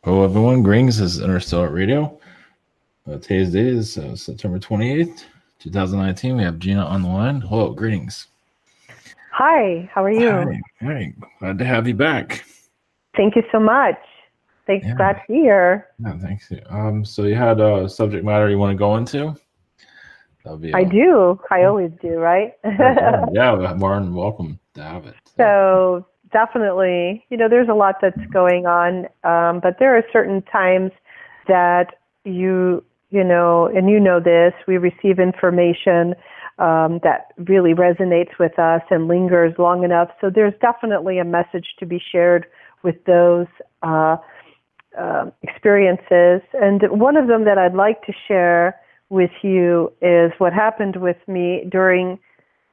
Hello, everyone. Greetings. This is Interstellar Radio. Today's date is September 28th, 2019. We have Gina on the line. Hello, greetings. Hi, how are you? Hi. Glad to have you back. Thank you so much. Thanks, Yeah, glad to be here. yeah, thanks. So you had a subject matter you want to go into? That'll be I do. I cool. always do, right? Yeah, more than welcome to have it. So, So definitely, there's a lot that's going on, but there are certain times that and you know this, we receive information that really resonates with us and lingers long enough. So there's definitely a message to be shared with those experiences. And one of them that I'd like to share with you is what happened with me during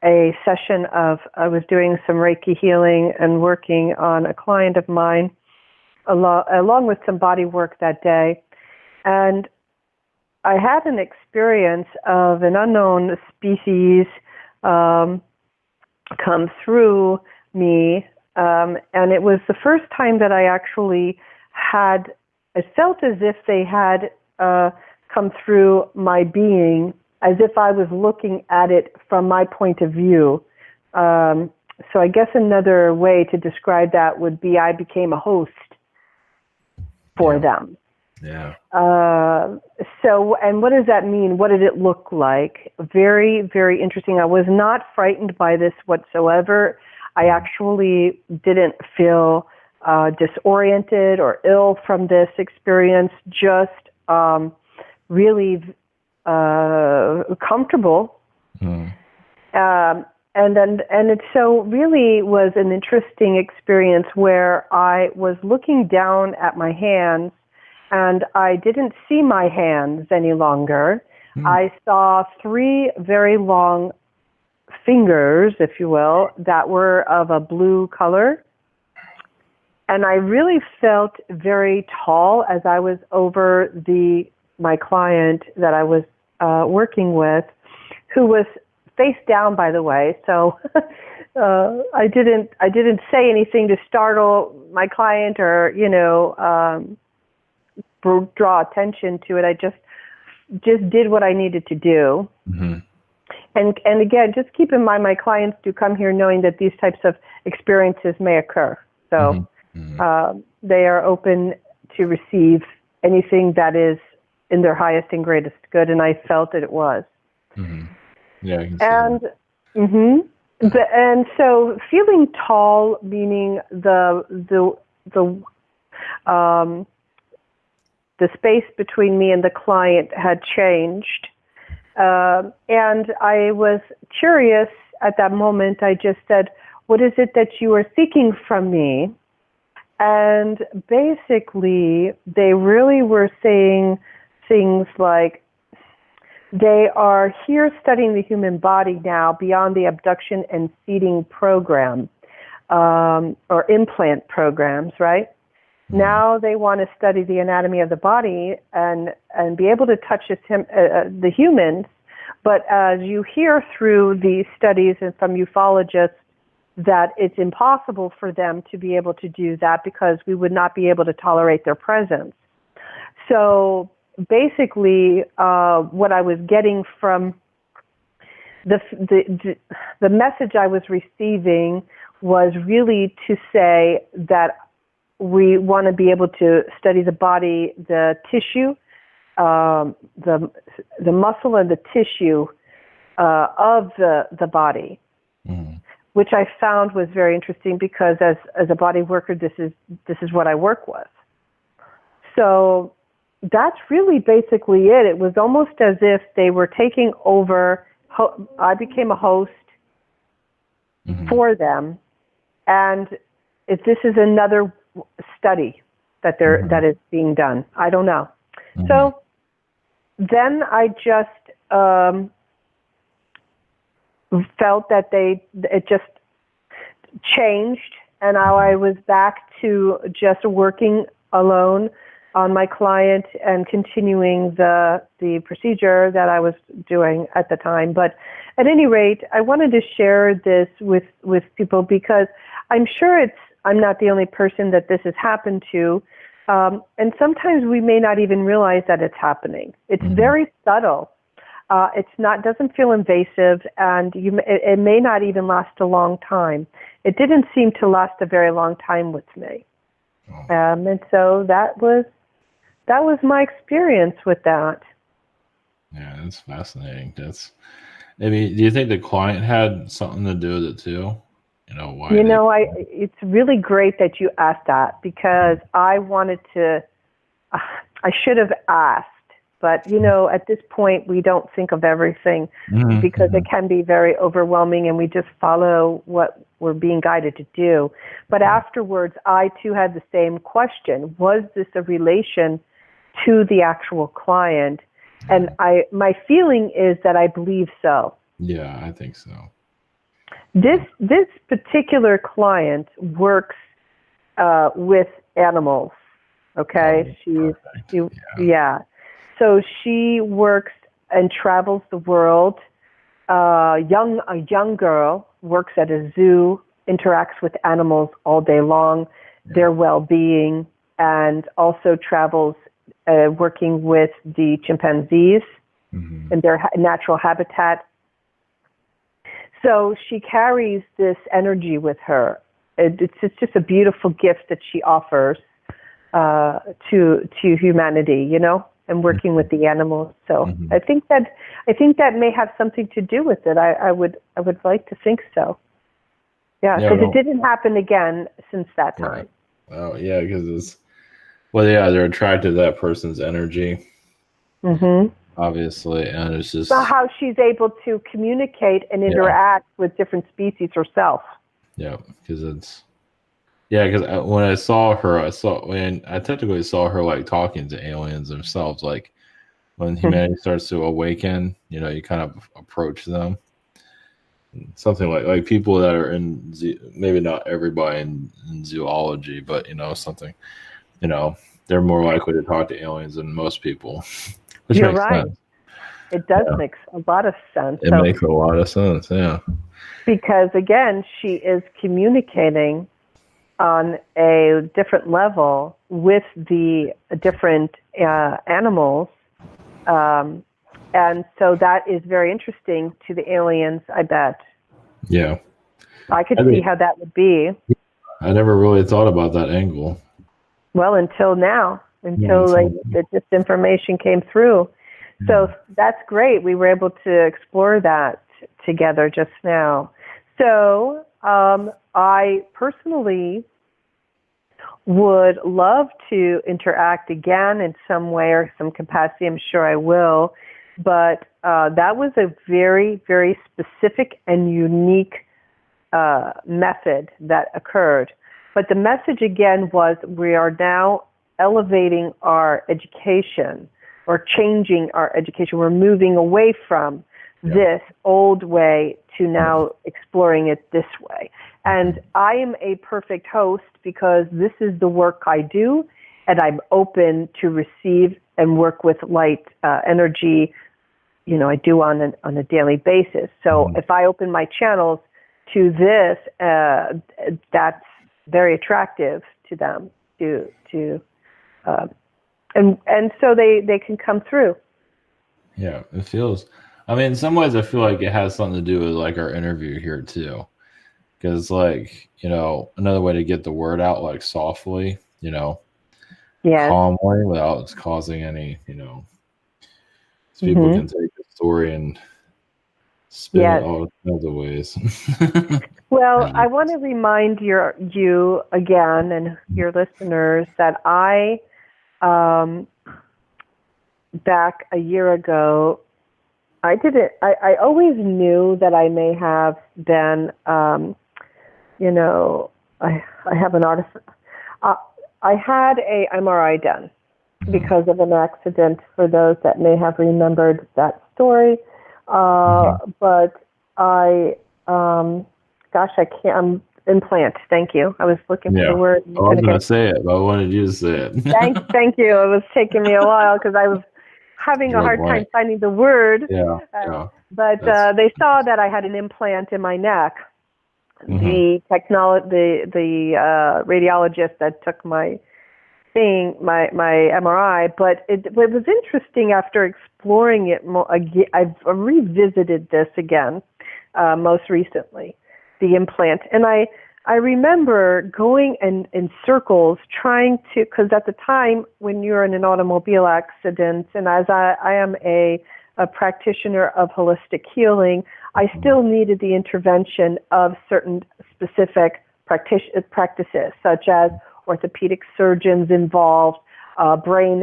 a session I was doing some Reiki healing and working on a client of mine along with some body work that day. And I had an experience of an unknown species come through me, and it was the first time that I actually it felt as if they had come through my being, as if I was looking at it from my point of view. So I guess another way to describe that would be I became a host for them. Yeah. And what does that mean? What did it look like? Very, very interesting. I was not frightened by this whatsoever. I actually didn't feel disoriented or ill from this experience, just really comfortable. And it so really was an interesting experience where I was looking down at my hands and I didn't see my hands any longer. I saw three very long fingers, if you will, that were of a blue color. And I really felt very tall as I was over my client that I was working with, who was face down, by the way. So I didn't say anything to startle my client or draw attention to it. I just did what I needed to do. Mm-hmm. And again, just keep in mind, my clients do come here knowing that these types of experiences may occur. So they are open to receive anything that is in their highest and greatest good, and I felt that it was. Mm-hmm. Yeah, I can see that. And so feeling tall, meaning the space between me and the client had changed. And I was curious at that moment. I just said, "What is it that you are seeking from me?" And basically, they really were saying things like, they are here studying the human body now beyond the abduction and feeding program, or implant programs, right? Now they want to study the anatomy of the body and be able to touch the humans. But as you hear through these studies and from ufologists, that it's impossible for them to be able to do that because we would not be able to tolerate their presence. So basically, what I was getting from the message I was receiving was really to say that we want to be able to study the body, the tissue, the muscle and the tissue of the body, which I found was very interesting because as a body worker, this is what I work with. So that's really basically it. It was almost as if they were taking over. I became a host for them, and if this is another study that that is being done, I don't know. So then I just felt that it just changed, and now I was back to just working alone on my client and continuing the procedure that I was doing at the time. But at any rate, I wanted to share this with people because I'm sure I'm not the only person that this has happened to. And sometimes we may not even realize that it's happening. It's very subtle. Doesn't feel invasive, and it may not even last a long time. It didn't seem to last a very long time with me. And so that was my experience with that. Yeah, that's fascinating. Do you think the client had something to do with it too? Why? It's really great that you asked that, because I wanted to, I should have asked, but at this point we don't think of everything because it can be very overwhelming and we just follow what we're being guided to do. But afterwards, I too had the same question. Was this a relation to the actual client? And my feeling is that I believe so. Yeah, I think so. This particular client works with animals. Okay, So she works and travels the world. A young girl works at a zoo, interacts with animals all day long, their well-being, and also travels working with the chimpanzees in their natural habitat. So she carries this energy with her. It's just a beautiful gift that she offers to humanity, and working with the animals. So I think that may have something to do with it. I would like to think so. Yeah, because it didn't happen again since that time. Oh yeah, because they're attracted to that person's energy. Obviously, and it's just how she's able to communicate and interact with different species herself. Yeah, because when I saw her, I technically saw her like talking to aliens themselves. Like when humanity starts to awaken, you kind of approach them. Something like people that are in maybe not everybody in zoology, but something, they're more likely to talk to aliens than most people. Which You're makes right. sense. It does make a lot of sense. It makes a lot of sense, yeah. Because again, she is communicating on a different level with the different animals. And so that is very interesting to the aliens, I bet. Yeah. I could see how that would be. I never really thought about that angle. Well, until now, this information came through. So that's great. We were able to explore that together just now. So I personally would love to interact again in some way or some capacity. I'm sure I will. But that was a very, very specific and unique method that occurred. But the message again was we are now elevating our education or changing our education. We're moving away from this old way to now exploring it this way. And I am a perfect host because this is the work I do, and I'm open to receive and work with light energy. I do on a daily basis. So if I open my channels to this, that's very attractive to them. And so they can come through. Yeah, it feels. I mean, in some ways, I feel like it has something to do with like our interview here too, because another way to get the word out like softly, calmly without causing any, so people can take the story and spin it all kinds of ways. Well, I want to remind you again and your listeners that I. Back a year ago, I always knew that I may have been, I have an artist. I had a MRI done because of an accident, for those that may have remembered that story. But I can't, implant. Thank you. I was looking for the word. I was going to say it, but I wanted you to say it. Thank you. It was taking me a while because I was having a hard time finding the word. But they saw that I had an implant in my neck. The radiologist that took my thing, my MRI, but it was interesting after exploring it more. I've revisited this again most recently, the implant, and I remember going in circles trying to, because at the time when you're in an automobile accident, and as I am a practitioner of holistic healing, I still needed the intervention of certain specific practices, such as orthopedic surgeons involved, brain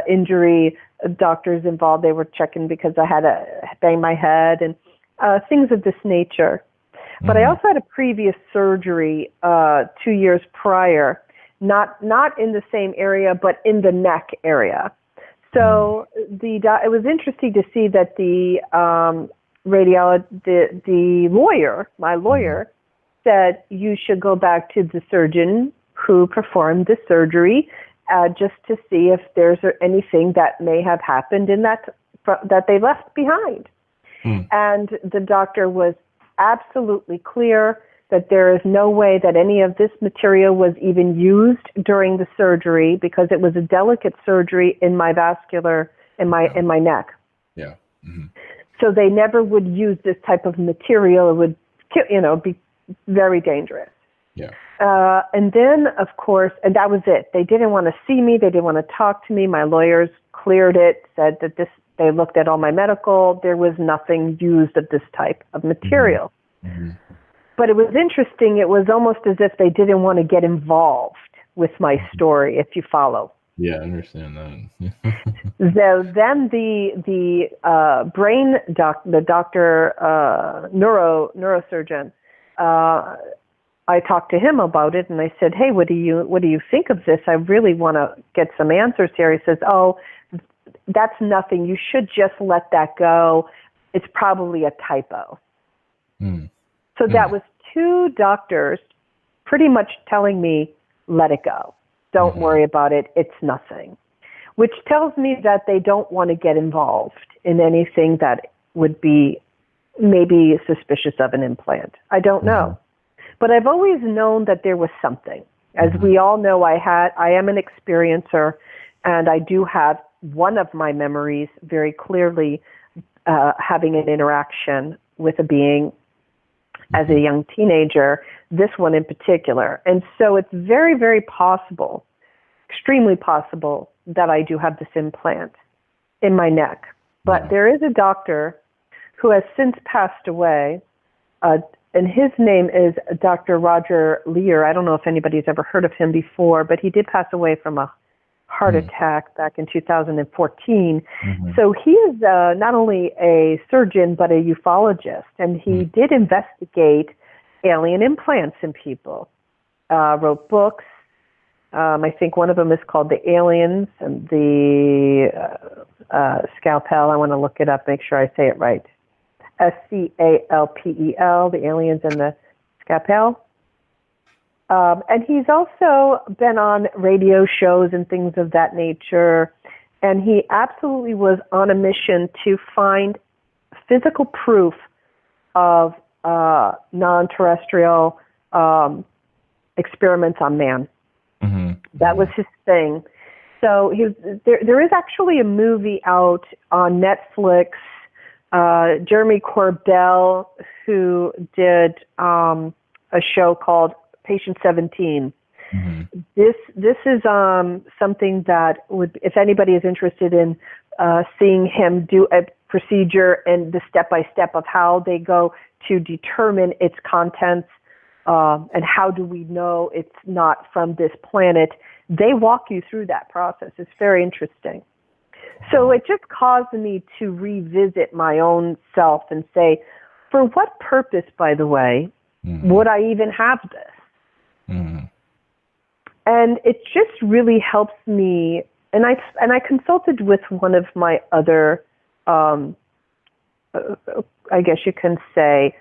injury doctors involved. They were checking because I had banged my head and things of this nature. But I also had a previous surgery 2 years prior, not in the same area, but in the neck area. So it was interesting to see that the my lawyer said you should go back to the surgeon who performed the surgery just to see if there's anything that may have happened in that they left behind. And the doctor was absolutely clear that there is no way that any of this material was even used during the surgery because it was a delicate surgery in my in my neck. Yeah. So they never would use this type of material. It would, be very dangerous. Yeah. And then, of course, and that was it. They didn't want to see me. They didn't want to talk to me. My lawyers cleared it, said that they looked at all my medical. There was nothing used of this type of material. But it was interesting. It was almost as if they didn't want to get involved with my story, if you follow. Yeah, I understand that. So then the brain the doctor, neurosurgeon, I talked to him about it, and I said, "Hey, what do you think of this? I really want to get some answers here." He says, "Oh, that's nothing. You should just let that go. It's probably a typo." So that was 2 doctors pretty much telling me, "Let it go. Don't worry about it. It's nothing," which tells me that they don't want to get involved in anything that would be maybe suspicious of an implant. I don't know. But I've always known that there was something. As we all know, I am an experiencer, and I do have one of my memories very clearly having an interaction with a being as a young teenager, this one in particular. And so it's very, very possible, extremely possible, that I do have this implant in my neck. But there is a doctor who has since passed away, and his name is Dr. Roger Lear. I don't know if anybody's ever heard of him before, but he did pass away from a heart attack back in 2014. So he is not only a surgeon, but a ufologist, and he did investigate alien implants in people, wrote books. I think one of them is called The Aliens and the Scalpel. I want to look it up, make sure I say it right. Scalpel, The Aliens and the Scalpel. And he's also been on radio shows and things of that nature. And he absolutely was on a mission to find physical proof of non-terrestrial experiments on man. That was his thing. So there is actually a movie out on Netflix. Jeremy Corbell, who did a show called Patient 17. This is something that would, if anybody is interested in seeing him do a procedure and the step-by-step of how they go to determine its contents and how do we know it's not from this planet, they walk you through that process. It's very interesting. So it just caused me to revisit my own self and say, for what purpose, by the way, would I even have this? And it just really helps me. And I consulted with one of my other, I guess you can say,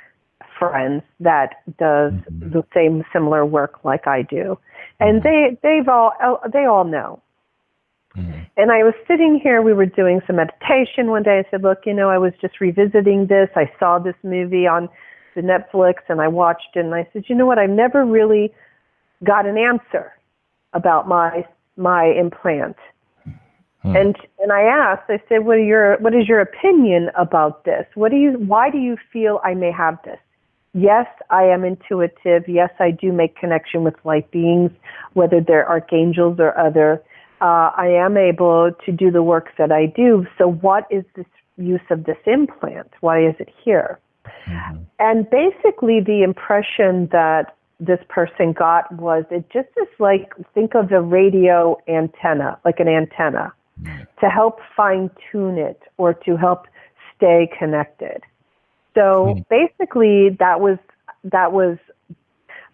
friends that does the same similar work like I do, and they all know. And I was sitting here, we were doing some meditation one day. I said, look, I was just revisiting this. I saw this movie on the Netflix and I watched it, and I said, you know what? I never really got an answer about my my implant. Hmm. And I asked, I said, what is your opinion about this? Why do you feel I may have this? Yes, I am intuitive. Yes, I do make connection with light beings, whether they're archangels or other. I am able to do the work that I do. So what is this use of this implant? Why is it here? Mm-hmm. And basically the impression that this person got was it just is like, think of a radio antenna, like an antenna, to help fine tune it or to help stay connected. So basically that was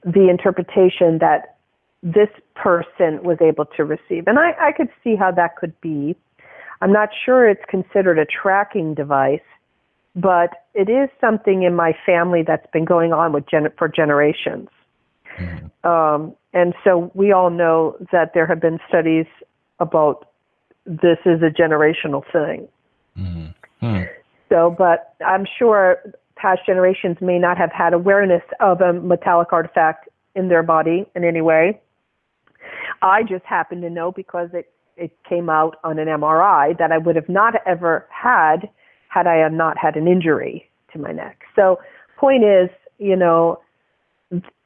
the interpretation that this person was able to receive. And I could see how that could be. I'm not sure it's considered a tracking device, but it is something in my family that's been going on for generations. Mm-hmm. And so we all know that there have been studies about this is a generational thing. Mm-hmm. So, but I'm sure past generations may not have had awareness of a metallic artifact in their body in any way. I just happen to know because it came out on an MRI that I would have not ever had I not had an injury to my neck. So point is,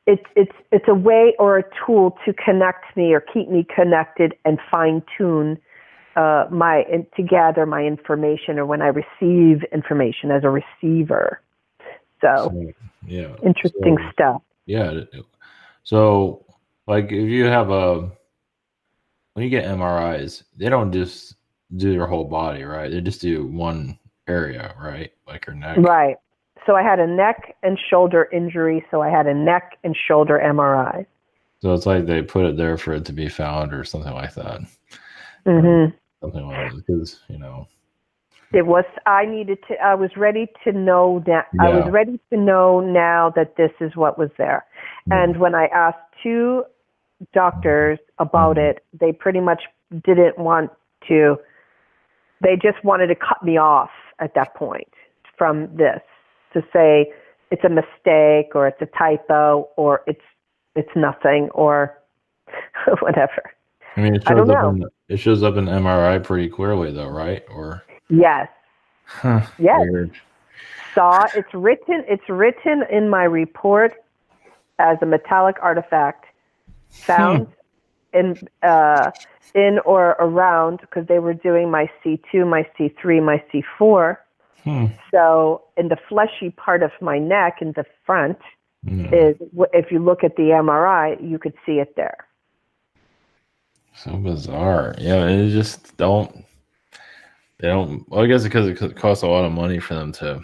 it's a way or a tool to connect me or keep me connected and fine tune to gather my information or when I receive information as a receiver. So yeah, interesting stuff. Yeah. So like if you have when you get MRIs, they don't just do your whole body, right? They just do one area, right? Like your neck. Right. So I had a neck and shoulder injury, so I had a neck and shoulder MRI. So it's like they put it there for it to be found or something like that. Mm-hmm. Something like that, because, It was, I was ready to know that, yeah. I was ready to know now that this is what was there. Mm-hmm. And when I asked two doctors about mm-hmm. it, they pretty much didn't want to, they just wanted to cut me off at that point from this, to say it's a mistake or it's a typo or it's nothing or whatever. I mean, it shows up in MRI pretty clearly though, right? Or yes. Yes. Weird. It's written in my report as a metallic artifact found in or around, because they were doing my C2, my C3, my C4. So in the fleshy part of my neck in the front is, if you look at the MRI, you could see it there. So bizarre. Yeah, it just they don't, well, I guess because it costs a lot of money for them to,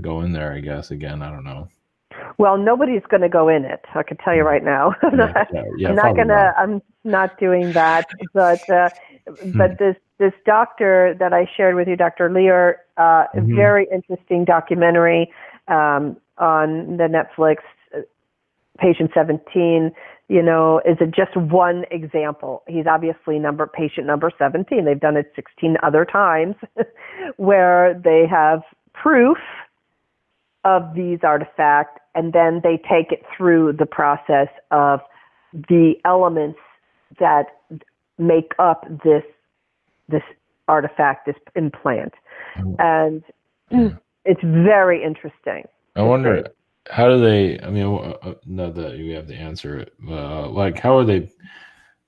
go in there, I guess, again, I don't know. Well, nobody's going to go in it. I can tell you right now. I'm not doing that. But but this doctor that I shared with you, Dr. Lear, a very interesting documentary on the Netflix, Patient 17. Is it just one example? He's obviously patient number 17. They've done it 16 other times where they have proof of these artifacts, and then they take it through the process of the elements that make up this artifact, this implant. And it's very interesting. I wonder, how do they, not that you have to answer it, like, how are they,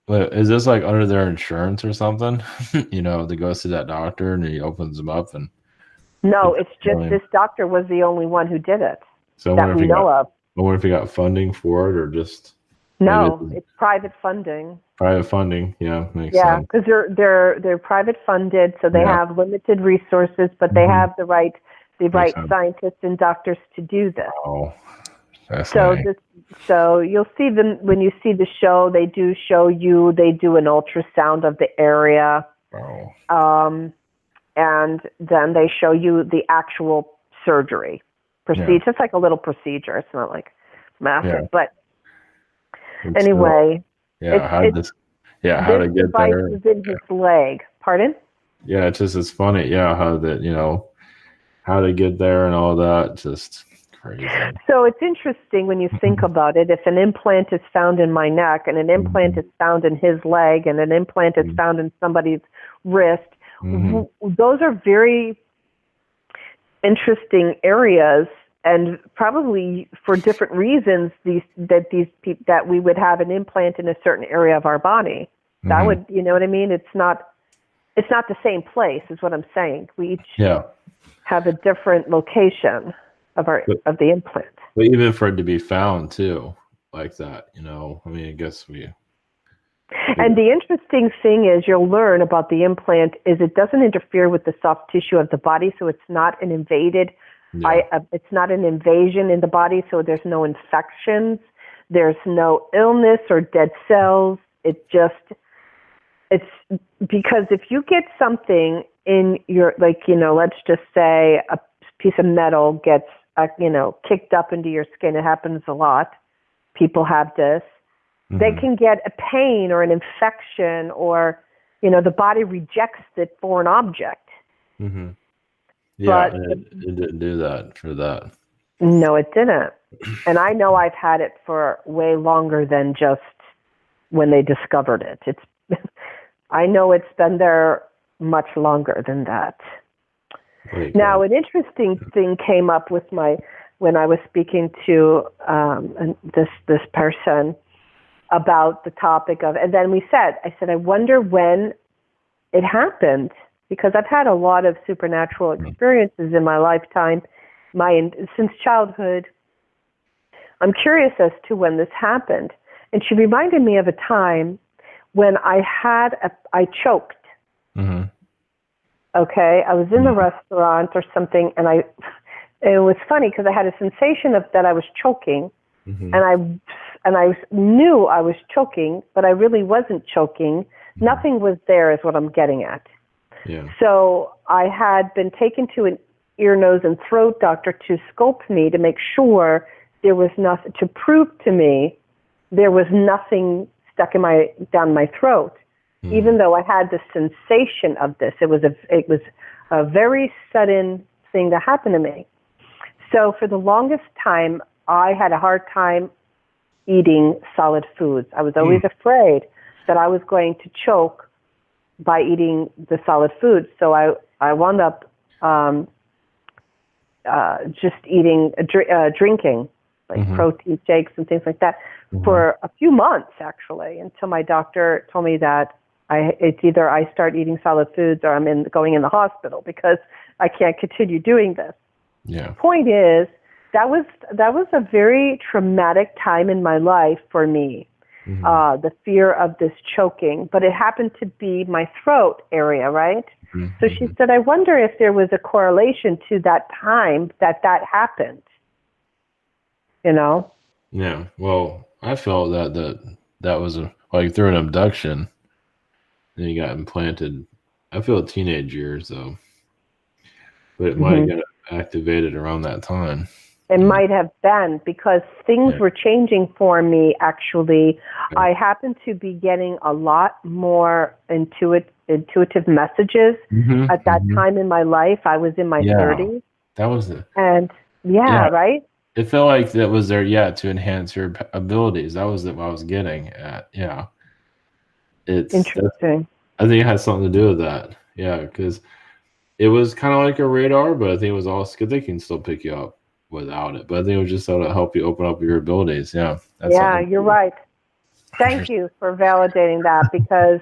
is this like under their insurance or something? They go to that doctor and he opens them up and. No, it's just this doctor was the only one who did it that we know of. I wonder if he got funding for it or just. No, it's private funding. Private funding, yeah, makes sense. Yeah, because they're private funded, so they have limited resources, but they have the right scientists and doctors to do this. Oh, so you'll see them when you see the show. They do show you. They do an ultrasound of the area. Oh. And then they show you the actual surgery procedure. It's like a little procedure. It's not like massive, but anyway. How to get there? This device is in his leg. Pardon? Yeah, it's funny. Yeah, how to get there and all that. Just crazy. So it's interesting when you think about it. If an implant is found in my neck and an implant is found in his leg and an implant is found in somebody's wrist, those are very interesting areas, and probably for different reasons that we would have an implant in a certain area of our body. That would, you know what I mean? It's not the same place, is what I'm saying. We each have a different location of the implant. But even for it to be found too, like that, I mean, I guess And the interesting thing is, you'll learn about the implant is it doesn't interfere with the soft tissue of the body, so it's not an it's not an invasion in the body, so there's no infections, there's no illness or dead cells. It's because if you get something in your, let's just say a piece of metal gets, kicked up into your skin. It happens a lot. People have this. They can get a pain or an infection, or, the body rejects the foreign object. Yeah, but it didn't do that for that. No, it didn't. And I know I've had it for way longer than just when they discovered it. I know it's been there much longer than that. Now, an interesting thing came up when I was speaking to this person about the topic of, and then I said, I wonder when it happened, because I've had a lot of supernatural experiences in my lifetime, since childhood. I'm curious as to when this happened. And she reminded me of a time when I choked. Okay, I was in the restaurant or something, and it was funny because I had a sensation that I was choking, and I knew I was choking, but I really wasn't choking. Nothing was there, is what I'm getting at. Yeah. So I had been taken to an ear, nose, and throat doctor to scope me to make sure there was nothing, to prove to me there was nothing stuck down my throat. Even though I had the sensation of this, it was a very sudden thing that happened to me. So for the longest time, I had a hard time eating solid foods. I was always afraid that I was going to choke by eating the solid foods. So I wound up just drinking, like protein shakes and things like that, for a few months, actually, until my doctor told me that it's either I start eating solid foods or I'm going in the hospital because I can't continue doing this. Yeah. The point is, that was a very traumatic time in my life for me, the fear of this choking. But it happened to be my throat area, right? So she said, I wonder if there was a correlation to that time that happened. Yeah. Well, I felt that was like through an abduction. Then you got implanted. I feel teenage years though, but it might get activated around that time. It might have been because things were changing for me. Actually, I happened to be getting a lot more intuitive messages at that time in my life. I was in my 30s. That was it. And right. It felt like that was there, to enhance your abilities. That was what I was getting at. Yeah. It's interesting. I think it has something to do with that. Yeah, because it was kind of like a radar, but I think it was also because they can still pick you up without it. But I think it was just to help you open up your abilities. Yeah. You're right. Thank you for validating that, because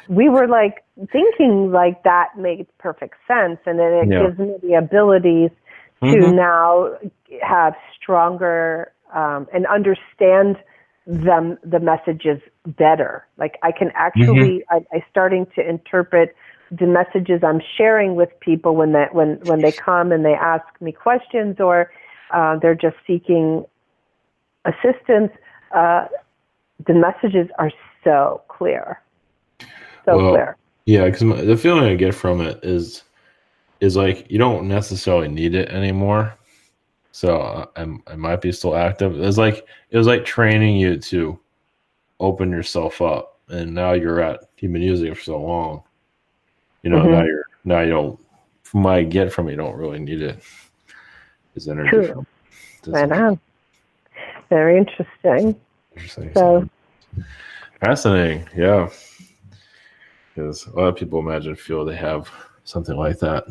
we were like thinking like that made perfect sense, and then it gives me the abilities to now have stronger and understand the messages better. Like I can actually, I'm starting to interpret the messages I'm sharing with people when they come and they ask me questions, or they're just seeking assistance. The messages are so clear, clear. Yeah, because the feeling I get from it is like you don't necessarily need it anymore. So I might be still active. It was like training you to open yourself up, and now you've been using it for so long. Now you don't. From what I get from it, you don't really need it. It's energy. Right on. Very interesting. Interesting. So Fascinating. Yeah. Because a lot of people feel they have something like that.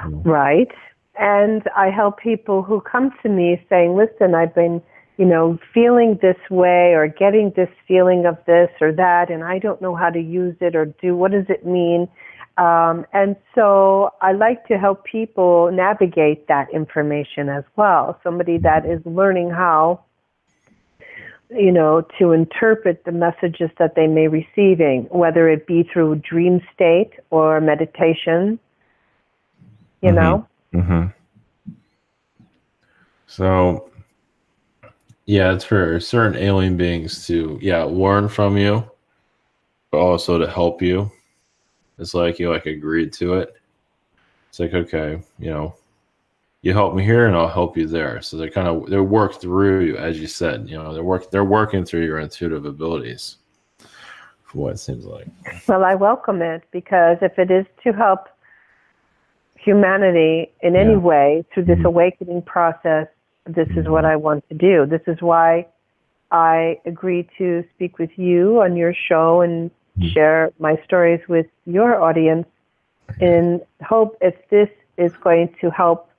right. And I help people who come to me saying, listen, I've been, feeling this way or getting this feeling of this or that, and I don't know how to use it or what does it mean? And so I like to help people navigate that information as well. Somebody that is learning how, to interpret the messages that they may be receiving, whether it be through dream state or meditation, know. Mm-hmm. So, yeah, it's for certain alien beings to, learn from you, but also to help you. It's like you agreed to it. It's like, okay, you help me here and I'll help you there. So they work through you, as you said, they're working through your intuitive abilities, for what it seems like. Well, I welcome it, because if it is to help humanity in any way through this awakening process, this is what I want to do. This is why I agreed to speak with you on your show and share my stories with your audience, in hope if this is going to help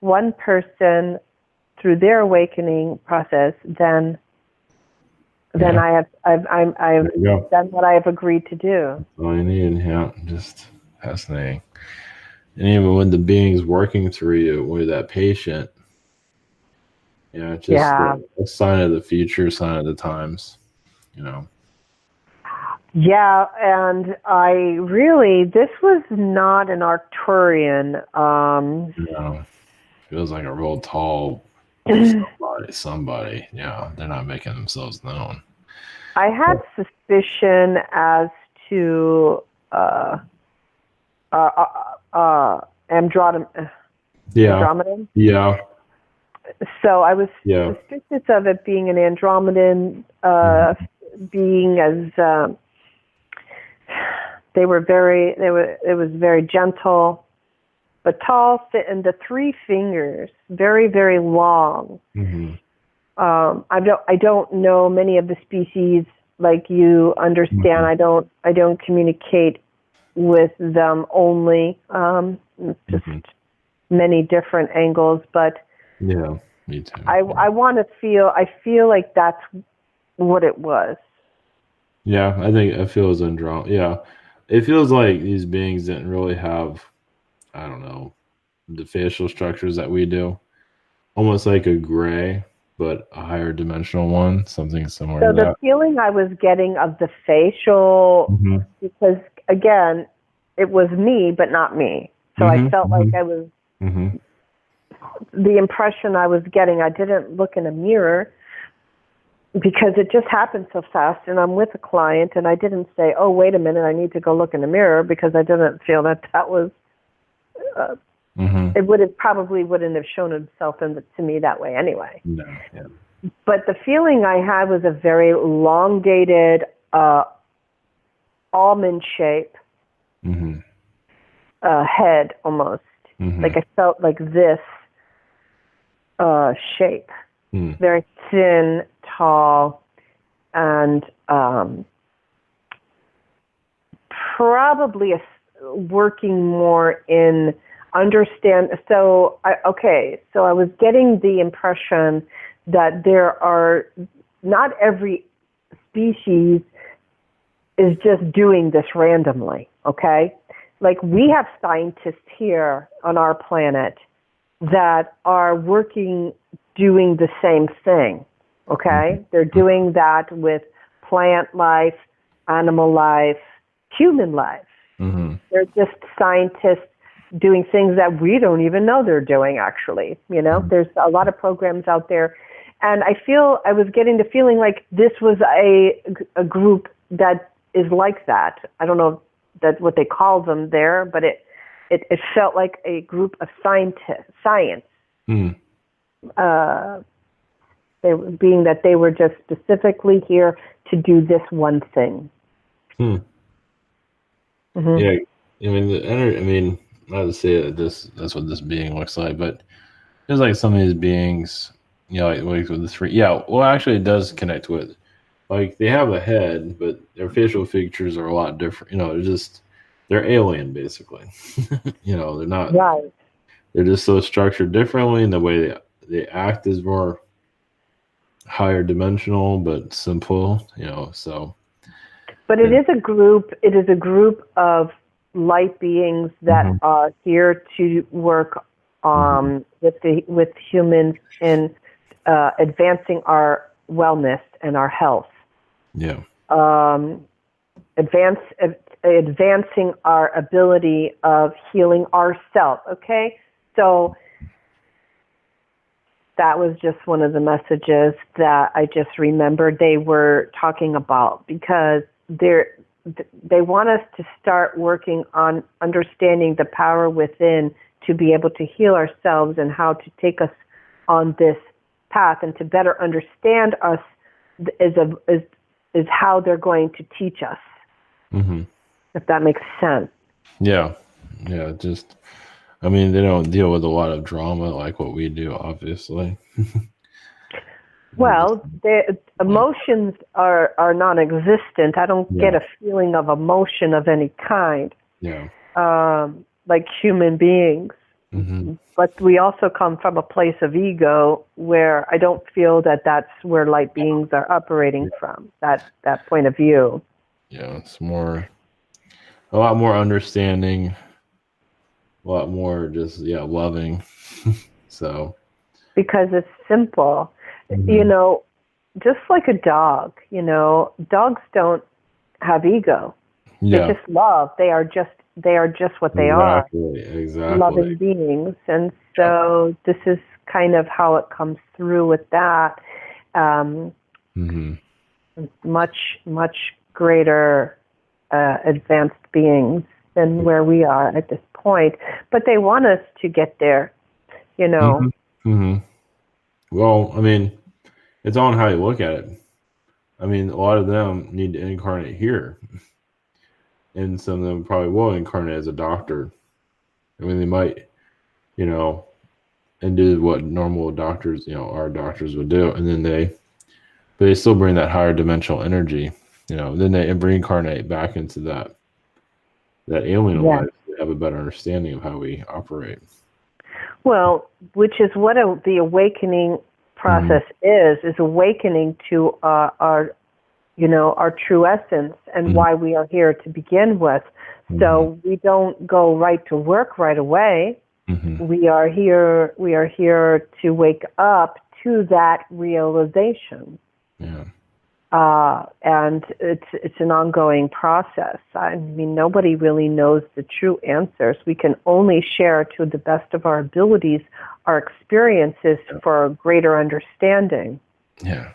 one person through their awakening process, then I've done what I have agreed to do. That's all you need. Just fascinating. And even when the being's working through you with that patient, just a sign of the future, sign of the times, Yeah, and this was not an Arcturian. Feels like a real tall somebody. They're not making themselves known. I had suspicion as to Andromedan. Yeah. So I was suspicious of it being an Andromedan being, as it was very gentle, but tall, and the 3 fingers, very, very long. I don't know many of the species like you understand. I don't communicate with them only, just many different angles, but yeah, me too. I feel like that's what it was. Yeah, I feel it's Yeah, it feels like these beings didn't really have, I don't know, the facial structures that we do. Almost like a gray, but a higher dimensional one, something similar to that. So the feeling I was getting of the facial, because again, it was me, but not me. So I felt like I was, the impression I was getting, I didn't look in a mirror, because it just happened so fast, and I'm with a client, and I didn't say, oh, wait a minute, I need to go look in the mirror, because I didn't feel that was, it probably wouldn't have shown itself to me that way anyway. No, But the feeling I had was a very elongated, almond shape head almost. Like I felt like this shape. Very thin, tall, and probably working more in understand. So I was getting the impression that there are not every species is just doing this randomly. Okay, like we have scientists here on our planet that are doing the same thing, okay? They're doing that with plant life, animal life, human life. They're just scientists doing things that we don't even know they're doing, actually. There's a lot of programs out there. And I was getting the feeling like this was a group that is like that. I don't know that's what they call them there, but it felt like a group of science. They were just specifically here to do this one thing. Yeah, I mean the energy. I mean, not to say that that's what this being looks like, but There's like some of these beings, like with the three. Yeah, well, actually, it does connect with. Like they have a head, but their facial features are a lot different. They're alien basically. They're not. Right. They're just so structured differently, and the way they act is more higher dimensional, but simple. So But yeah. it is a group of light beings that Hmm. are here to work Hmm. with humans in advancing our wellness and our health. Yeah. Um, advance advancing our ability of healing ourselves. Okay, so that was just one of the messages that I just remembered they were talking about, because they want us to start working on understanding the power within to be able to heal ourselves and how to take us on this path, and to better understand us is how they're going to teach us, Hmm. if that makes sense. Yeah. Yeah. Just, I mean, they don't deal with a lot of drama like what we do, obviously. They're just Well, the like, emotions are non-existent. I don't get yeah. a feeling of emotion of any kind, Yeah. like human beings. Hmm. But we also come from a place of ego where I don't feel that that's where light beings are operating from. That point of view, Yeah. It's a lot more understanding, a lot more just, yeah, loving. So, because it's simple. You hmm. know, just like a dog. Dogs don't have ego. They Yeah. just love. They are just what they are. Exactly. Exactly. Loving beings. And Yeah. so this is kind of how it comes through with that. Um, Hmm. much, much greater advanced beings than where we are at this point. But they want us to get there, you Hmm. know. Hmm. Well, I mean, it's on how you look at it. I mean, a lot of them need to incarnate here, and some of them probably will incarnate as a doctor. I mean, they might, you know, and do what normal doctors, our doctors would do, and then but they still bring that higher dimensional energy. Then they reincarnate back into that alien Yeah. life to have a better understanding of how we operate. Well, which is what the awakening Hmm. process is awakening to our true essence and Hmm. why we are here to begin with. Hmm. So we don't go right to work right away. Hmm. We are here to wake up to that realization. Yeah. And it's an ongoing process. I mean, nobody really knows the true answers. We can only share to the best of our abilities our experiences for greater understanding. Yeah.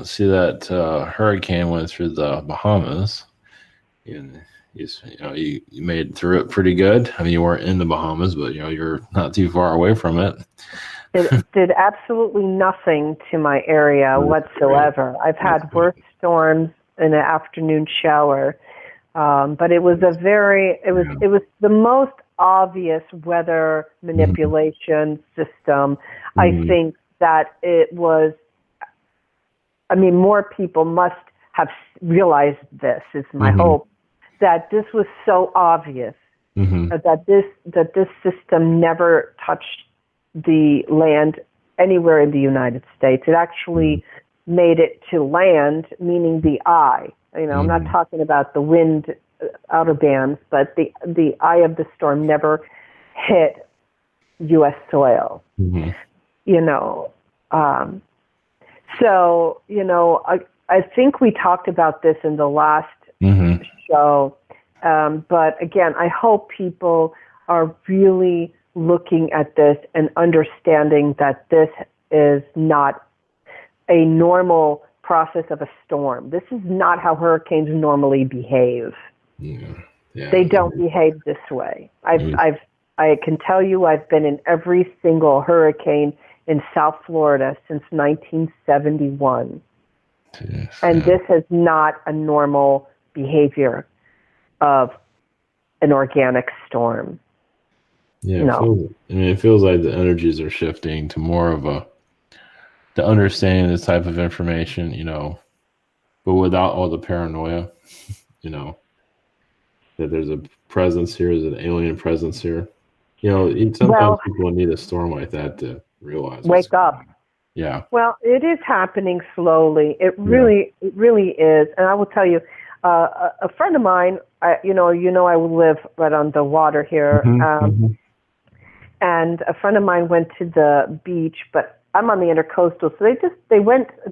See that hurricane went through the Bahamas, and you made it through it pretty good. I mean, you weren't in the Bahamas, but you're not too far away from it. It did absolutely nothing to my area That's great. whatsoever. I've That's had good. worse storms in an afternoon shower, but Yeah. it was the most obvious weather Hmm. manipulation system. I Hmm. think that it was. I mean, more people must have realized this. Is my Hmm. hope that this was so obvious, Hmm. that this system never touched the land anywhere in the United States. It actually made it to land, meaning the eye. I'm not Hmm. talking about the wind outer bands, but the eye of the storm never hit U.S. soil. Hmm. You know, um, I think we talked about this in the last Hmm. show. But again, I hope people are really looking at this and understanding that this is not a normal process of a storm. This is not how hurricanes normally behave. Yeah. Yeah. They don't behave this way. There's- I can tell you I've been in every single hurricane in South Florida since 1971. yes, And yeah. this is not a normal behavior of an organic storm. Yeah, it No. feels. I mean, it feels like the energies are shifting to more of a to understanding this type of information, but without all the paranoia. You know that there's a presence here, there's an alien presence here. Sometimes Well, people need a storm like that to realize what's wake going up. on. Yeah, Well, it is happening slowly. yeah. It really is. And I will tell you, a friend of mine, I live right on the water here, Hmm, hmm. and a friend of mine went to the beach, but I'm on the intercoastal, so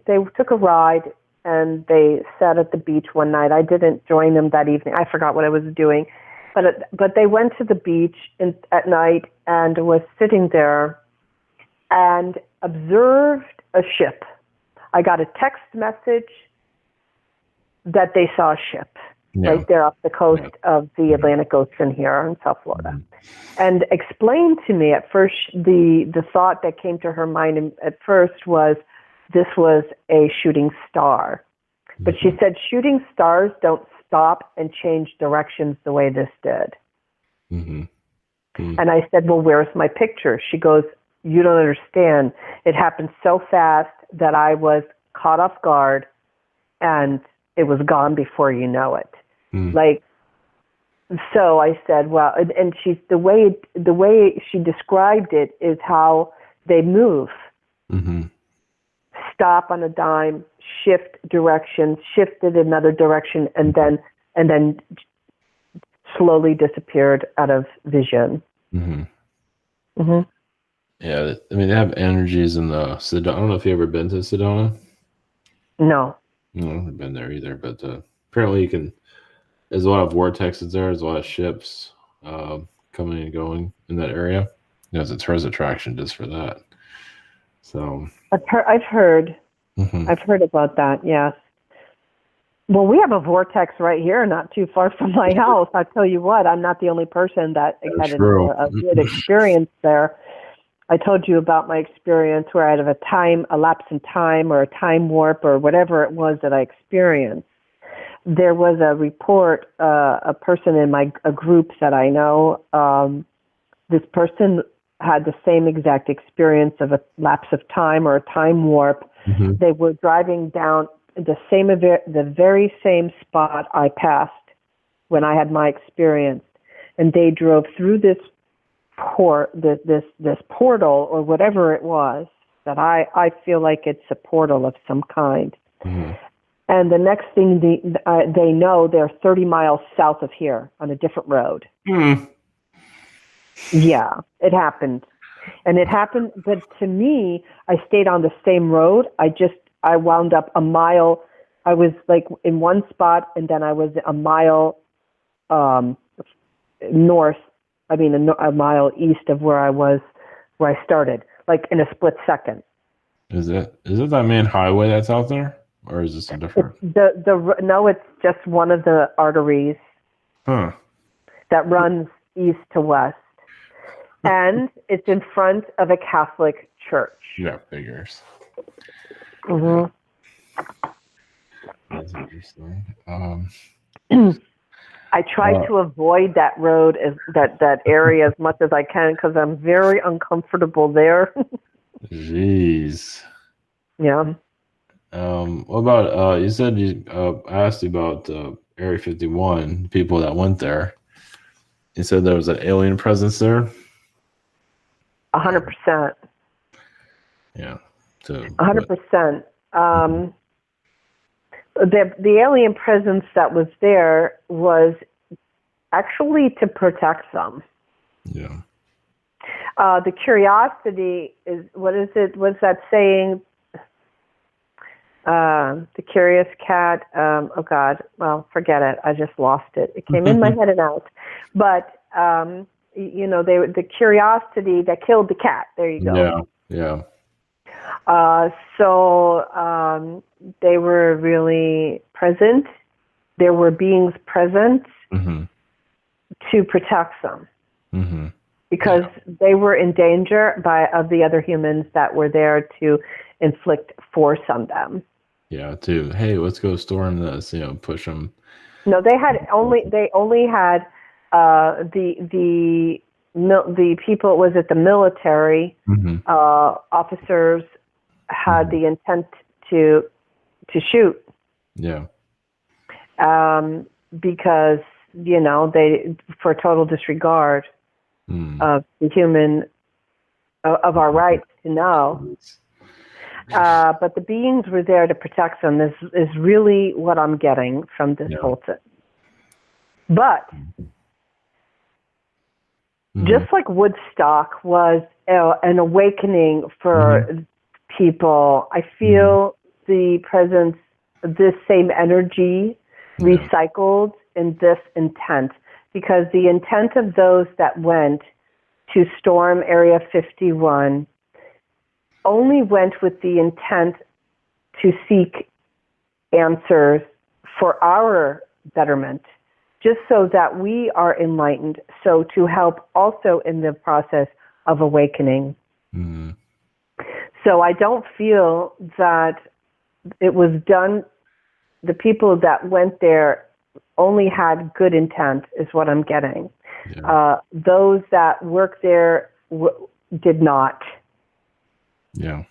they took a ride, and they sat at the beach one night. I didn't join them that evening. I forgot what I was doing, but they went to the beach at night and was sitting there and observed a ship. I got a text message that they saw a ship Yeah, right there off the coast yeah. of the Hmm, Atlantic Ocean here in South Florida, hmm, and explained to me at first the thought that came to her mind at first was this was a shooting star. But she hmm, said shooting stars don't stop and change directions the way this did. hmm, hmm. And I said, well, where's my picture? She goes, you don't understand. It happened so fast that I was caught off guard and it was gone before you know it. Hmm. Like, so I said, well, and she's the way she described it is how they move, Hmm. stop on a dime, shift direction, shifted another direction, and then slowly disappeared out of vision. Hmm. Hmm. Yeah, I mean they have energies in the Sedona. I don't know if you ever been to Sedona. No. No, I haven't been there either, but apparently you can. There's a lot of vortexes there. There's a lot of ships coming and going in that area. There's a tourist attraction just for that. So, I've heard. hmm. I've heard about that. Yes. Well, we have a vortex right here, not too far from my house. I tell you what, I'm not the only person that had True. a good experience there. I told you about my experience where I had a lapse in time or a time warp or whatever it was that I experienced. There was a report, a person in a group that I know, this person had the same exact experience of a lapse of time or a time warp. Hmm. They were driving down the very same spot I passed when I had my experience, and they drove through this portal or whatever it was that I feel like it's a portal of some kind. Hmm. And the next thing they know, they're 30 miles south of here on a different road. Hmm. Yeah, it happened. And it happened, but to me, I stayed on the same road. I wound up a mile. I was like in one spot, and then I was a mile um, north. I mean, a mile east of where I started, like in a split second. Is it that main highway that's out there, or is this a It's different? no, it's just one of the arteries Huh. that runs east to west, and it's in front of a Catholic church. Yeah, figures. Yeah, Hmm. that's interesting. I try Uh, to avoid that road that area as much as I can because I'm very uncomfortable there. Jeez. Yeah. What about you said I asked you about Area 51, people that went there. You said there was an alien presence there. 100%. Yeah. So A hundred what? percent. Mhm. The alien presence that was there was actually to protect them. Yeah. The curiosity is what is it? What's that saying? The curious cat. Oh God. Well, forget it. I just lost it. It came in my head and out. But the curiosity that killed the cat. There you go. Yeah. Yeah. So they were really present. There were beings present Hmm. to protect them Hmm. because Yeah. they were in danger of the other humans that were there to inflict force on them. Yeah. Too. Hey, let's go storm this. Push them. No, they only had the the people, was it the military Mm-hmm. officers had Mm-hmm. the intent to shoot, Yeah. because they, for total disregard Mm. of the human, of our rights to know. But the beings were there to protect them. This is really what I'm getting from this Yeah. whole thing. But Mm-hmm. just like Woodstock was an awakening for Mm-hmm. people, I feel the presence of this same energy recycled in this intent, because the intent of those that went to storm Area 51 only went with the intent to seek answers for our betterment, just so that we are enlightened, so to help also in the process of awakening. Mm-hmm. So I don't feel that it was done, the people that went there only had good intent, is what I'm getting. Yeah. Those that work there did not. Yeah.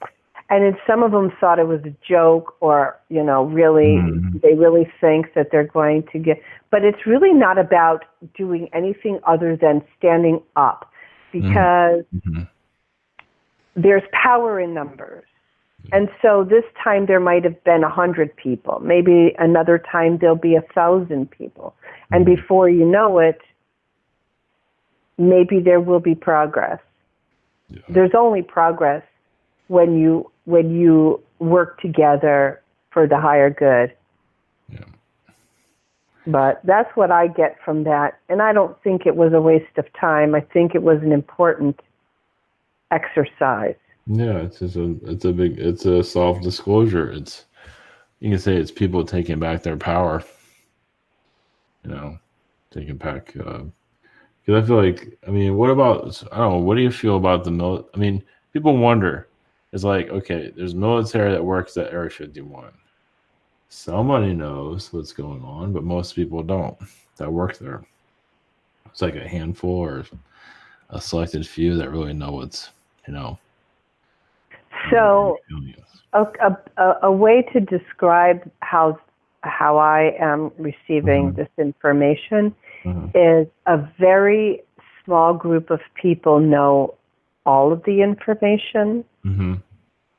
And then some of them thought it was a joke, or, really, Mm-hmm. they really think that they're going to get, but it's really not about doing anything other than standing up, because Mm-hmm. there's power in numbers. And so this time there might have been 100 people. Maybe another time there'll be 1,000 people. And before you know it, maybe there will be progress. Yeah. There's only progress when you work together for the higher good. Yeah. But that's what I get from that. And I don't think it was a waste of time. I think it was an important exercise. Yeah, it's a self-disclosure. You can say it's people taking back their power, taking back, because I feel like, I mean, what about, I don't know, what do you feel about I mean, people wonder, it's like, okay, there's military that works at Area 51. Somebody knows what's going on, but most people don't that work there. It's like a handful or a selected few that really know what's, you know, So a way to describe how I am receiving this information is a very small group of people know all of the information,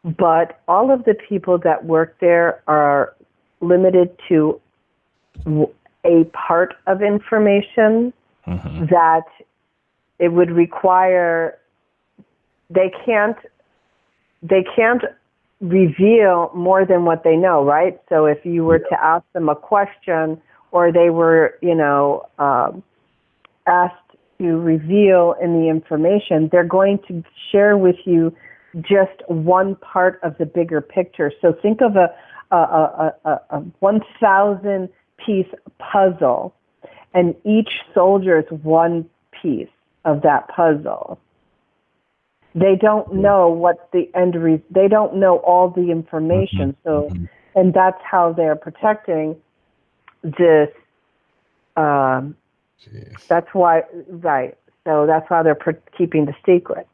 but all of the people that work there are limited to a part of information that it would require. They can't reveal more than what they know, right? So if you were to ask them a question, or they were, asked to reveal in the information, they're going to share with you just one part of the bigger picture. So think of a 1,000 piece puzzle, and each soldier is one piece of that puzzle. They don't know what the they don't know all the information. So, and that's how they're protecting this. That's why, right. So that's why they're keeping the secret.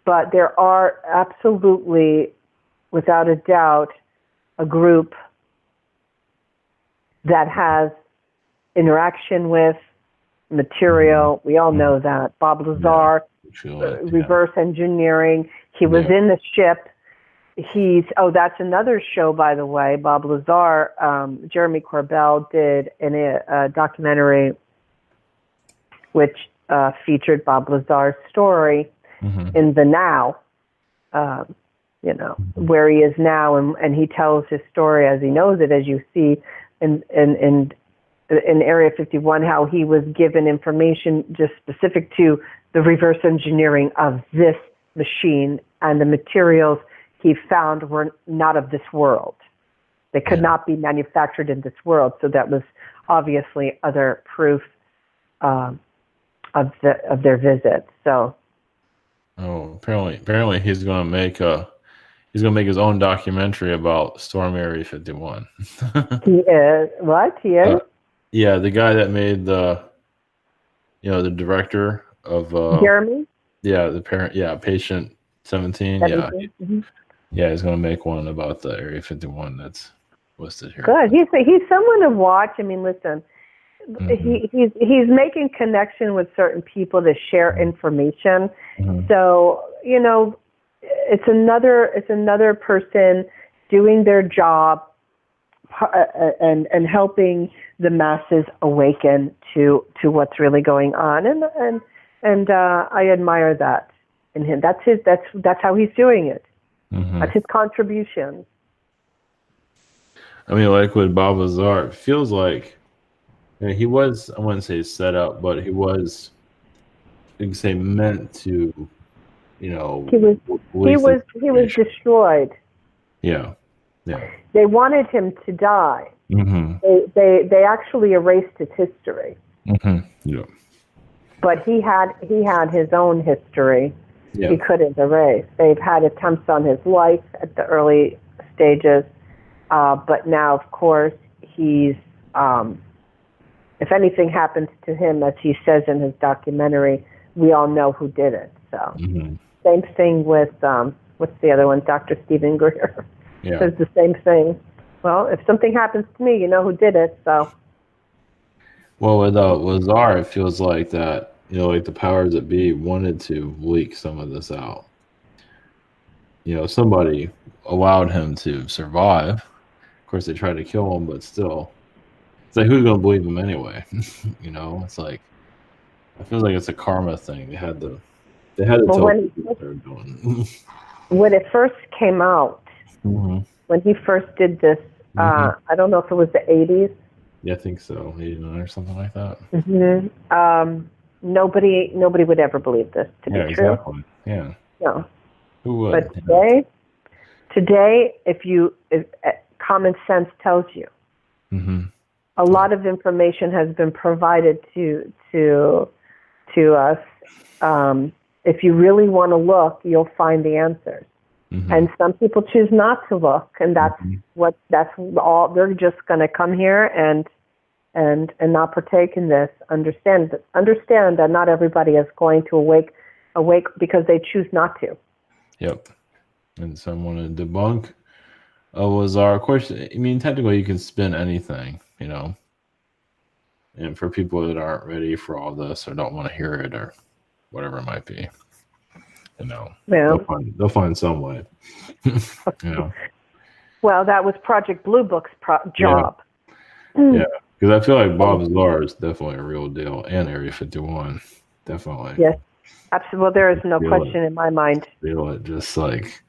But there are absolutely, without a doubt, a group that has interaction with material. We all know that. Bob Lazar, reverse engineering. He was in the ship. That's another show, by the way. Bob Lazar, Jeremy Corbell did a documentary which featured Bob Lazar's story in the now, where he is now, and he tells his story as he knows it, as you see in Area 51, how he was given information just specific to the reverse engineering of this machine, and the materials he found were not of this world. They could not be manufactured in this world. So that was obviously other proof of their visit. So, apparently he's going to make his own documentary about Storm Area 51. He is what he is. Yeah, the guy that made the director of Jeremy, yeah, the parent, yeah, patient 17. Yeah, 17. Mm-hmm. yeah, he's gonna make one about the Area 51 that's listed here. Good. He's someone to watch. I mean, listen, Mm-hmm. he's making connection with certain people to share information. Mm-hmm. So it's another person doing their job and helping the masses awaken to what's really going on, and I admire that in him. That's how he's doing it. Mm-hmm. That's his contribution. I mean, like with Bob Lazar, it feels like, you know, he was, I wouldn't say set up, but he was, you can say, meant to, you know, He was leak this he was information. destroyed. Yeah, yeah. They wanted him to die. Mm-hmm. They actually erased his history, Mm-hmm. Yeah. but he had his own history. He Yeah. couldn't erase. They've had attempts on his life at the early stages, but now, of course, he's. If anything happens to him, as he says in his documentary, we all know who did it. So, Mm-hmm. same thing with what's the other one? Dr. Stephen Greer Yeah. says the same thing. Well, if something happens to me, you know who did it. So, Well, with Lazar, it feels like that, you know, like the powers that be wanted to leak some of this out. You know, somebody allowed him to survive. Of course, they tried to kill him, but still, it's like, who's gonna believe him anyway? You know, it's like, it feels like it's a karma thing. They had to well, tell people what they were doing. when it first came out, Hmm. when he first did this, Hmm. I don't know if it was the 80s. Yeah, I think so, 89 or something like that. Mm-hmm. Nobody would ever believe this to Yeah, be true. exactly. Yeah, No, who would? but Yeah. today, if common sense tells you, Hmm. a lot of information has been provided to us. If you really want to look, you'll find the answers. Hmm. And some people choose not to look, and Hmm. that's all. They're just going to come here and not partake in this. Understand that not everybody is going to awake because they choose not to. Yep. And some want to debunk Lazar. Of course, I mean, technically, you can spin anything, you know. And for people that aren't ready for all this or don't want to hear it or whatever it might be, you know, Yeah. they'll find some way. You know. Well, that was Project Blue Book's Yeah. job. Yeah. Because I feel like Bob Lazar is definitely a real deal, and Area 51, definitely. Yes, absolutely. Well, there is no Feel question in my mind. Feel it, just like,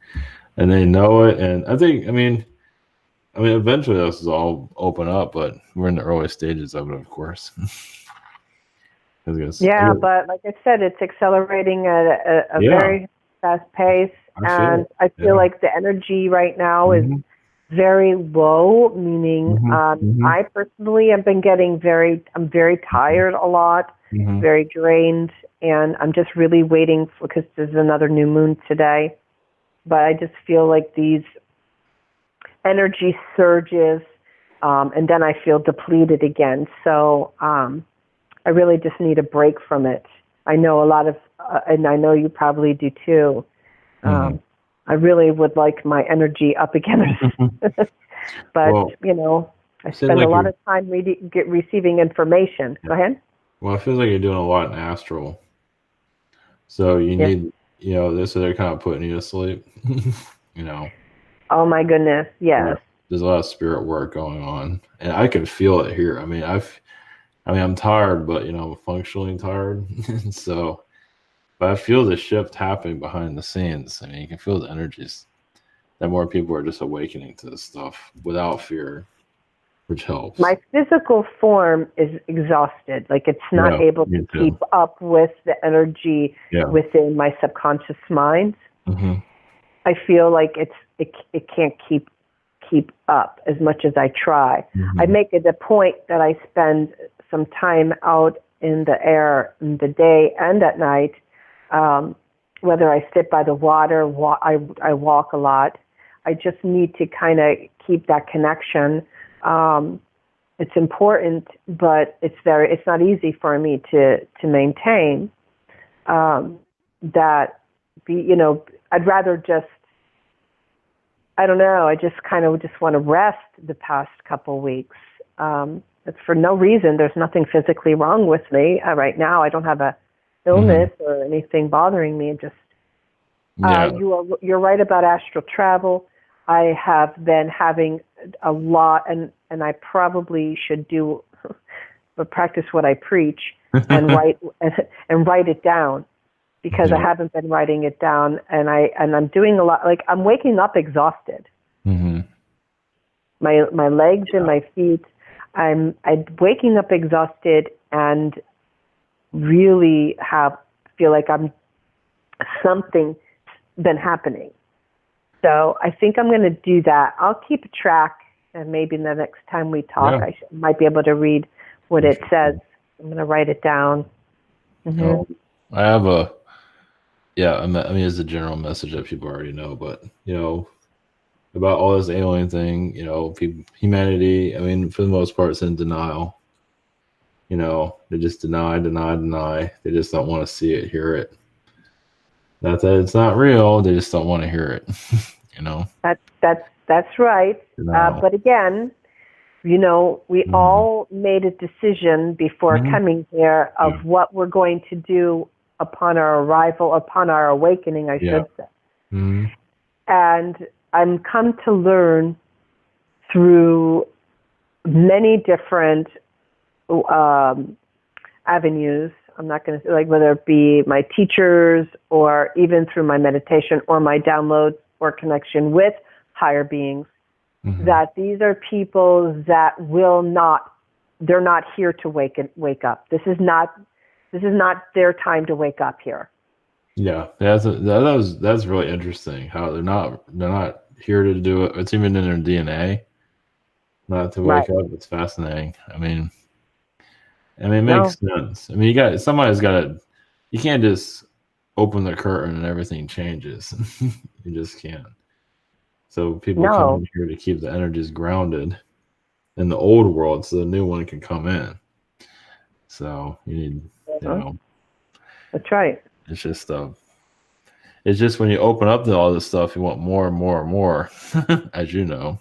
and they know it, and I think, I mean, eventually this will all open up, but we're in the early stages of it, of course. Yeah, but like I said, it's accelerating at a Yeah, very fast pace, I feel and it. I feel Yeah. like the energy right now is Hmm. very low. Meaning, Hmm. Hmm. I personally have been I'm very tired a lot, Hmm. very drained, and I'm just really waiting because there's another new moon today. But I just feel like these energy surges, and then I feel depleted again. So I really just need a break from it. I know a lot of, and I know you probably do too. Hmm. I really would like my energy up again, but Well, I it seems spend a like lot you're. of time receiving information. Go ahead. Well, it feels like you're doing a lot in astral, so you Yes. need, this. So they're kind of putting you to sleep. You know, Oh my goodness. yeah. Yes. There's a lot of spirit work going on, and I can feel it here. I'm tired, but I'm functionally tired. So, but I feel the shift happening behind the scenes. I mean, you can feel the energies that more people are just awakening to this stuff without fear, which helps. My physical form is exhausted. Like it's not Yeah, able me to keep too. up with the energy Yeah. within my subconscious mind. Hmm. I feel like it can't keep up as much as I try. I Hmm. make it a point that I spend some time out in the air in the day and at night. Whether I sit by the water, I walk a lot. I just need to kind of keep that connection. It's important, but it's not easy for me to maintain. that I'd rather just, I don't know, I just kind of just want to rest the past couple weeks. It's for no reason. There's nothing physically wrong with me right now. I don't have a illness or anything bothering me. Just Yeah. you're right about astral travel. I have been having a lot, and I probably should do, but practice what I preach and write and write it down, because I haven't been writing it down, and I'm doing a lot. Like, I'm waking up exhausted. Mm-hmm. My legs and my feet. I'm waking up exhausted and really feel like something been happening. So I think I'm going to do that. I'll keep track, and maybe the next time we talk, I might be able to read what it says. I'm going to write it down. Mm-hmm. I have I mean, it's a general message that people already know, but, about all this alien thing, humanity, I mean, for the most part, it's in denial. They just deny. They just don't want to see it, hear it. Not that it's not real, they just don't want to hear it. That's right. But again, we all made a decision before coming here of what we're going to do upon our arrival, upon our awakening, I should say. Mm-hmm. And I'm come to learn through many different avenues. I'm not going to say, like, whether it be my teachers or even through my meditation or my downloads or connection with higher beings, that these are people that they're not here to wake up. This is not their time to wake up here. Yeah, that's really interesting. How they're not here to do it. It's even in their DNA, not to wake up. It's fascinating. I mean, it makes sense. I mean, somebody's got to. You can't just open the curtain and everything changes. You just can't. So people come in here to keep the energies grounded in the old world, so the new one can come in. So you need, That's right. It's just when you open up to all this stuff, you want more and more and more, as you know.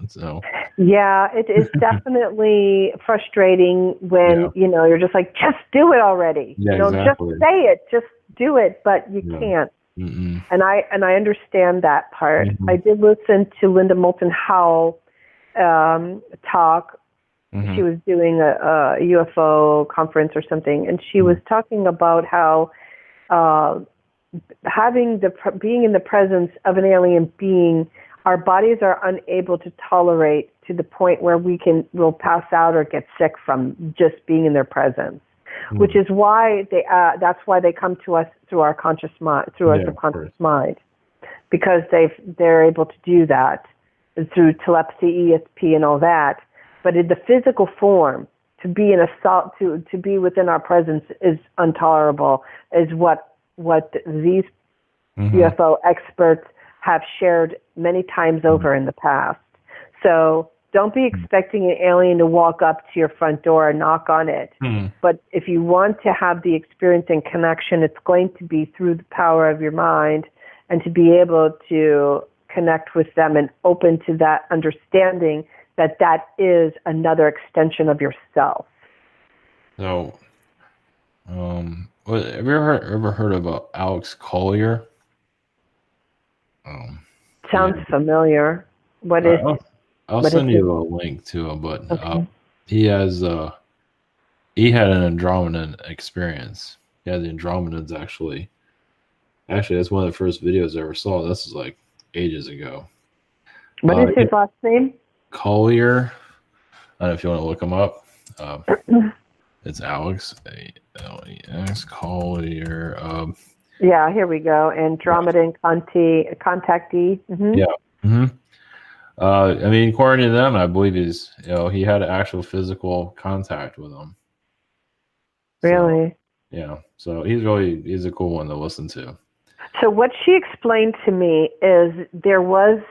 So yeah, it is definitely frustrating when you're just like, just do it already. Yeah, exactly. Just say it, just do it, but you can't. Mm-mm. And I understand that part. I did listen to Linda Moulton Howe talk. She was doing a UFO conference or something, and she was talking about how being in the presence of an alien being, our bodies are unable to tolerate to the point where we'll pass out or get sick from just being in their presence. Which is why that's why they come to us through our conscious mind, through our subconscious mind, because they're able to do that through telepathy, ESP, and all that. But in the physical form, to be in to be within our presence is intolerable. Is what these UFO experts have shared many times over in the past. So don't be expecting an alien to walk up to your front door and knock on it. But if you want to have the experience and connection, it's going to be through the power of your mind, and to be able to connect with them and open to that understanding that is another extension of yourself. So, have you ever heard of Alex Collier? Sounds familiar. What is? I'll send you a link to him, but he had an Andromedan experience. He had the Andromedans actually. Actually, that's one of the first videos I ever saw. This is like ages ago. What is his last name? Collier. I don't know if you want to look him up. It's Alex. A-L-E-X Collier. Yeah, here we go. Andromedan contactee. Yeah. I mean, according to them, I believe he had actual physical contact with them. Really? So, yeah. So he's a cool one to listen to. So what she explained to me is there were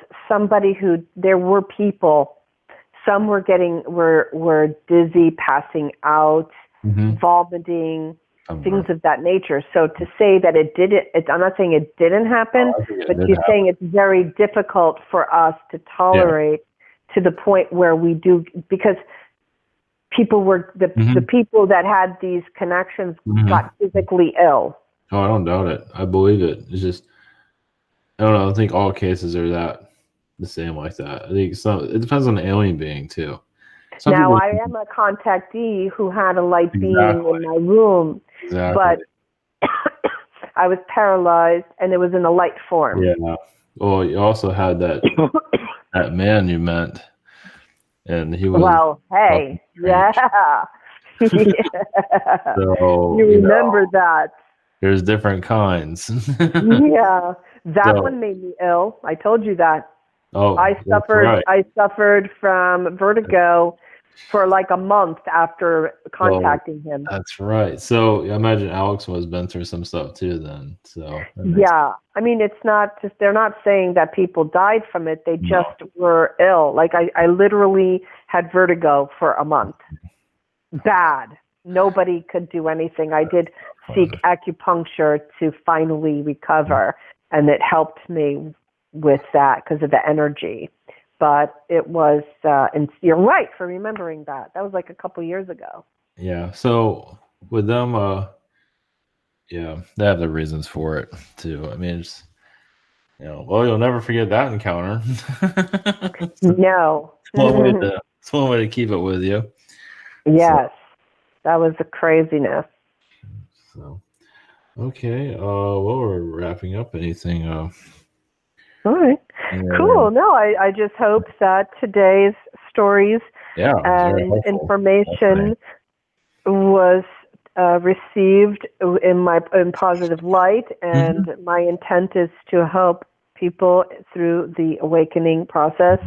people, some were dizzy, passing out, vomiting, things of that nature. So to say that it didn't, I'm not saying it didn't happen, but you're saying it's very difficult for us to tolerate to the point where we do, because people were, the people that had these connections got physically ill. Oh, I don't doubt it. I believe it. It's just, I don't know. I think all cases are the same like that. I think it depends on the alien being too. Now, I am a contactee who had a light being in my room, but I was paralyzed, and it was in a light form. Yeah. Well, you also had that that man you met, and he was. Well, hey, yeah. So, you remember that. There's different kinds. Yeah. That one made me ill. I told you that. Oh, I suffered from vertigo for like a month after contacting him. That's right. So I imagine Alex has been through some stuff too then. So yeah. I mean, it's not just, they're not saying that people died from it. They just were ill. Like I literally had vertigo for a month. Bad. Nobody could do anything. I did seek acupuncture to finally recover, and it helped me with that because of the energy. But it was, and you're right for remembering that. That was like a couple years ago. Yeah. So with them, yeah, they have the reasons for it too. I mean, it's, well, you'll never forget that encounter. No. It's one way to keep it with you. Yes. That was the craziness. So, okay. Well, we're wrapping up. Anything? All right. Cool. No, I just hope that today's stories and information was received in positive light, and my intent is to help people through the awakening process.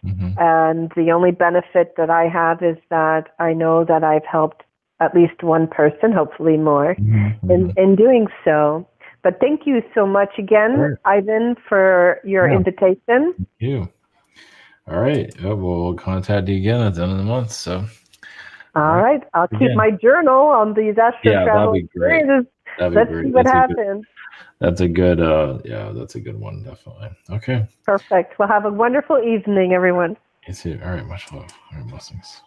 And the only benefit that I have is that I know that I've helped at least one person, hopefully more, in doing so. But thank you so much again, Ivan, for your invitation. Thank you. All right. We'll contact you again at the end of the month. So. All right. I'll keep my journal on these astral travel experiences. Let's see what happens. That's a good, that's a good one, definitely. Okay. Perfect. Well, have a wonderful evening, everyone. You too. All right. Much love. All right. Blessings.